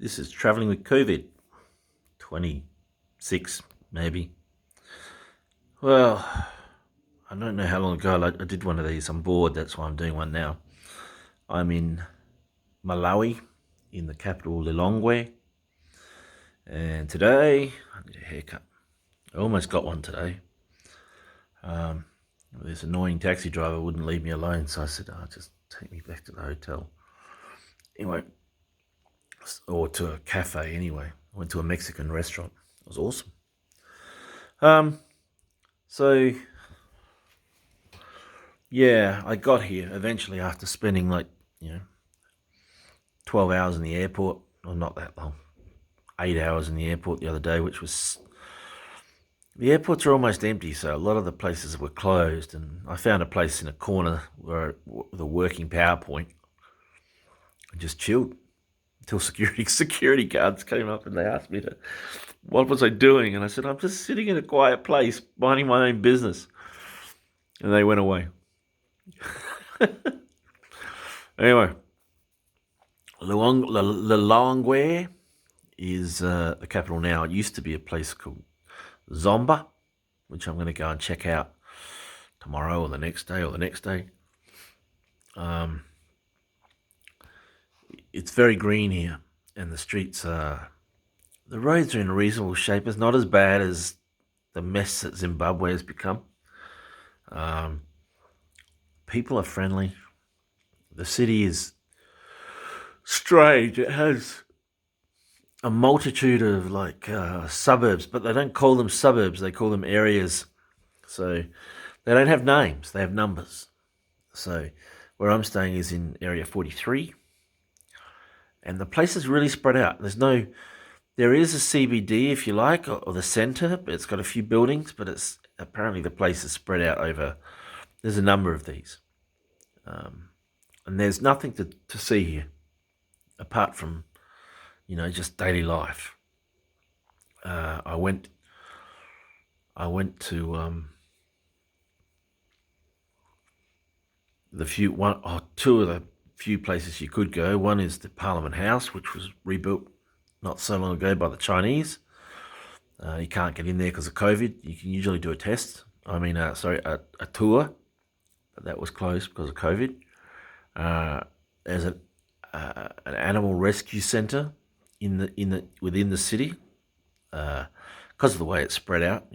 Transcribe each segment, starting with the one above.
This is traveling with COVID 26, maybe. Well, I don't know how long ago I did one of these. I'm bored, that's why I'm doing one now. I'm in Malawi, in the capital Lilongwe, and today I need a haircut. I almost got one today. This annoying taxi driver wouldn't leave me alone, so I said, just take me back to the hotel. Anyway, or to a cafe anyway. I went to a Mexican restaurant. It was awesome. So yeah, I got here eventually after spending 12 hours in the airport. Well, not that long. 8 hours in the airport the other day, which was... The airports are almost empty, so a lot of the places were closed, and I found a place in a corner with a working PowerPoint and just chilled until security guards came up and they asked me what was I doing, and I said, I'm just sitting in a quiet place, minding my own business, and they went away. Anyway, Lilongwe is the capital now. It used to be a place called Zomba, which I'm going to go and check out tomorrow or the next day or the next day. It's very green here, and the streets are... The roads are in reasonable shape. It's not as bad as the mess that Zimbabwe has become. People are friendly. The city is strange. It has a multitude of suburbs, but they don't call them suburbs. They call them areas. So they don't have names. They have numbers. So where I'm staying is in area 43. And the place is really spread out. There is a CBD, if you like, or the centre, but it's got a few buildings, but it's apparently the place is spread out over... There's a number of these. And there's nothing to see here, apart from, just daily life. I went to two of the few places you could go. One is the Parliament House, which was rebuilt not so long ago by the Chinese. You can't get in there because of COVID. You can usually do a a tour, but that was closed because of COVID. There's an animal rescue centre within the city, because of the way it's spread out.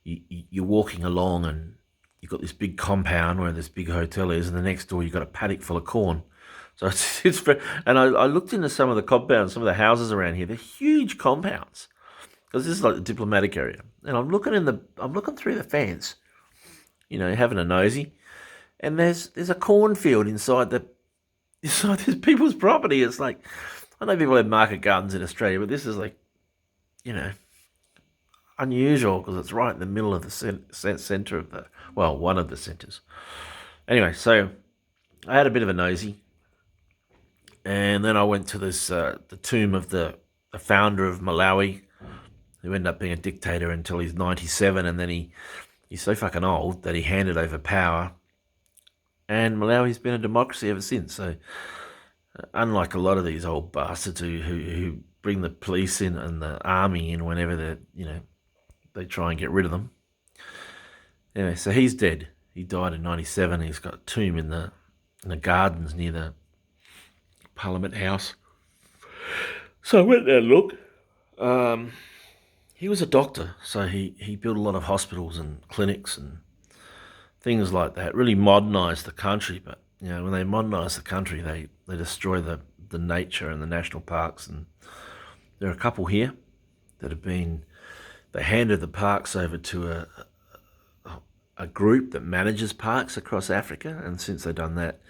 You're walking along and you've got this big compound where this big hotel is, and the next door you've got a paddock full of corn. So it's and I looked into some of the compounds, some of the houses around here. They're huge compounds, because this is like the diplomatic area. And I'm looking through the fence, having a nosy, and there's a cornfield inside this people's property. It's like, I know people have market gardens in Australia, but this is unusual because it's right in the middle of the centre of one of the centres. Anyway, so I had a bit of a nosy. And then I went to the tomb of the founder of Malawi, who ended up being a dictator until he's 97, and then he's so fucking old that he handed over power, and Malawi's been a democracy ever since. So unlike a lot of these old bastards who bring the police in and the army in whenever they try and get rid of them. Anyway, so he's dead. He died in 97. He's got a tomb in the gardens near the Parliament House. So I went there and looked. He was a doctor, so he built a lot of hospitals and clinics and things like that. Really modernised the country, but when they modernise the country, they destroy the nature and the national parks. And there are a couple here that they handed the parks over to a group that manages parks across Africa, and since they've done that,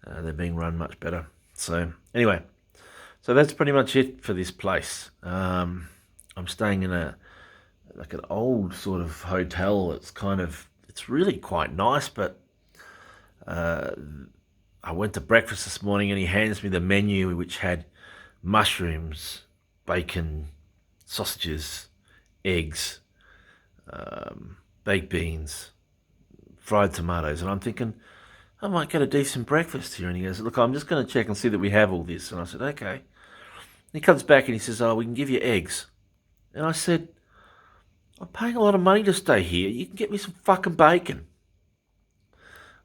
they're being run much better. So anyway, so that's pretty much it for this place. I'm staying in an old sort of hotel. It's really quite nice, but I went to breakfast this morning and he hands me the menu, which had mushrooms, bacon, sausages, eggs, baked beans, fried tomatoes, and I'm thinking, I might get a decent breakfast here. And he goes, look, I'm just going to check and see that we have all this. And I said, okay. He comes back and he says, "Oh, we can give you eggs." And I said, "I'm paying a lot of money to stay here. You can get me some fucking bacon."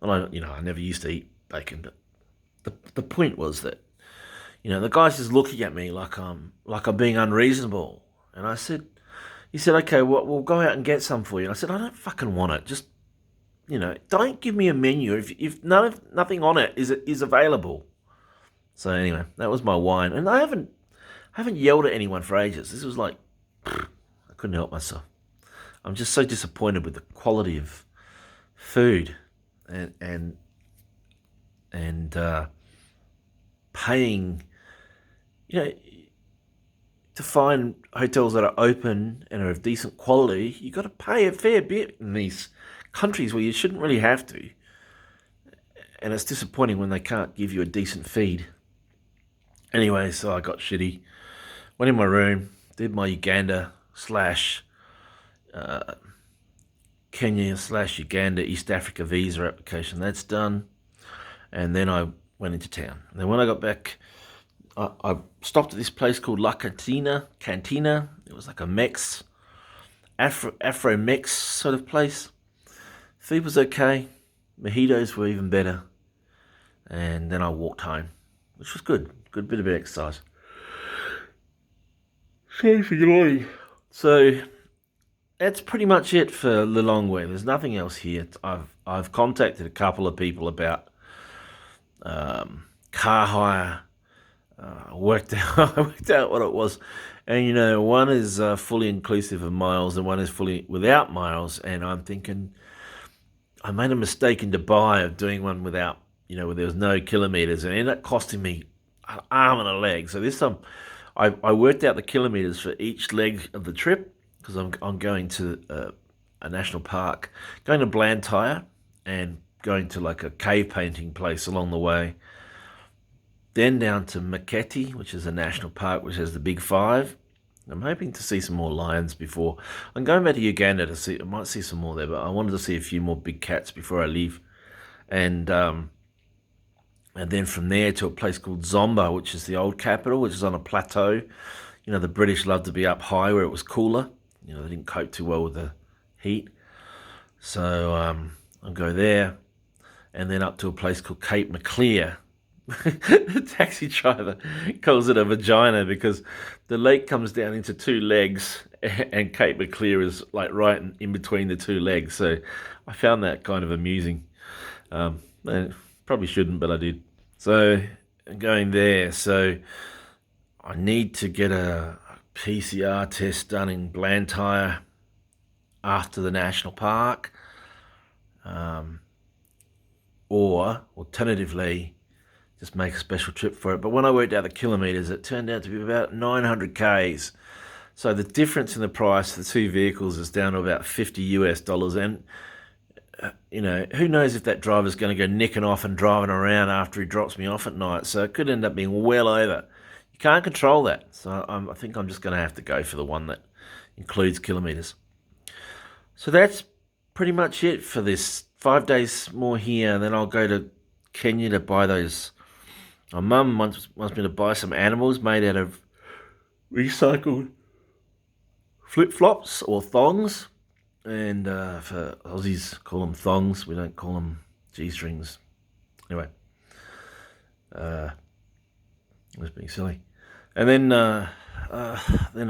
And I never used to eat bacon, but the point was that, the guy's just looking at me like I'm being unreasonable. And he said, "Okay, well, we'll go out and get some for you." And I said, "I don't fucking want it. Just, don't give me a menu if nothing on it is available." So anyway, that was my wine, and I haven't yelled at anyone for ages. This was like, I couldn't help myself. I'm just so disappointed with the quality of food, and paying, you know, to find hotels that are open and are of decent quality. You got to pay a fair bit in these countries where you shouldn't really have to, and it's disappointing when they can't give you a decent feed. Anyway, so I got shitty. Went in my room, did my Uganda slash Kenya slash Uganda East Africa visa application. That's done. And then I went into town. And then when I got back, I stopped at this place called La Cantina. It was like a Afro-Mex sort of place. Food was okay. Mojitos were even better. And then I walked home, which was good. Good bit of exercise. Sorry for yawning. So that's pretty much it for Lilongwe. There's nothing else here. I've contacted a couple of people about car hire. I worked out what it was, and one is fully inclusive of miles, and one is fully without miles. And I'm thinking I made a mistake in Dubai of doing one without, where there was no kilometers, and it ended up costing me an arm and a leg. So this time, I worked out the kilometers for each leg of the trip, because I'm going to a national park, going to Blantyre, and going to like a cave painting place along the way. Then down to Maketi, which is a national park which has the big five. I'm hoping to see some more lions before. I'm going back to Uganda to see. I might see some more there, but I wanted to see a few more big cats before I leave. And then from there to a place called Zomba, which is the old capital, which is on a plateau. The British loved to be up high where it was cooler. They didn't cope too well with the heat. So I'll go there, and then up to a place called Cape Maclear. The taxi driver calls it a vagina because the lake comes down into two legs, and Cape Maclear is like right in between the two legs. So I found that kind of amusing. Probably shouldn't, but I did. So going there, so I need to get a PCR test done in Blantyre after the national park, or alternatively just make a special trip for it. But when I worked out the kilometres, it turned out to be about 900 Ks. So the difference in the price of the two vehicles is down to about $50. And who knows if that driver's going to go nicking off and driving around after he drops me off at night. So it could end up being well over. You can't control that. So I think I'm just going to have to go for the one that includes kilometres. So that's pretty much it for this 5 days more here. And then I'll go to Kenya to buy those. My mum wants me to buy some animals made out of recycled flip-flops or thongs. And for Aussies, call them thongs. We don't call them G-strings. Anyway, I was being silly. And then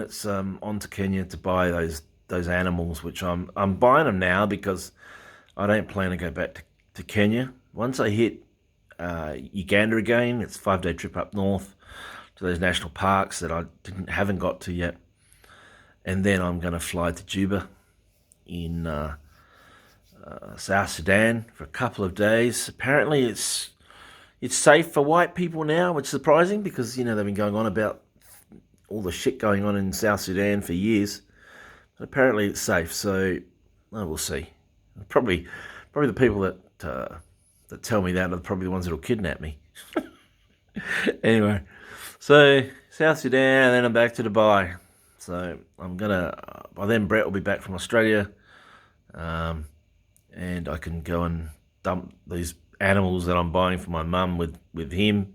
it's on to Kenya to buy those animals, which I'm buying them now because I don't plan to go back to Kenya. Once I hit Uganda again, it's a 5-day trip up north to those national parks that I haven't got to yet. And then I'm going to fly to Juba in South Sudan for a couple of days. Apparently it's safe for white people now, which is surprising because, they've been going on about all the shit going on in South Sudan for years. But apparently it's safe, so we'll see. Probably the people that tell me that are probably the ones that'll kidnap me. Anyway, so South Sudan, and then I'm back to Dubai. So I'm gonna, by then Brett will be back from Australia, and I can go and dump these animals that I'm buying for my mum with him.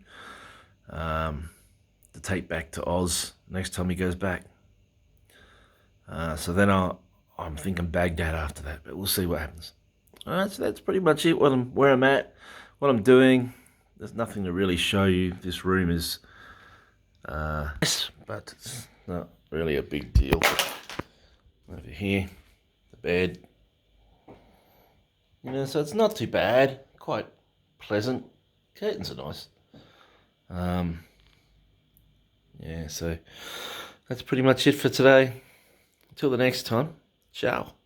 The to take back to Oz next time he goes back. So then I'm thinking Baghdad after that, but we'll see what happens. All right, so that's pretty much it. Where I'm at, what I'm doing. There's nothing to really show you. This room is, nice, but it's not really a big deal. Over here, the bed. So it's not too bad. Quite pleasant. Curtains are nice. Yeah, so that's pretty much it for today. Until the next time, ciao.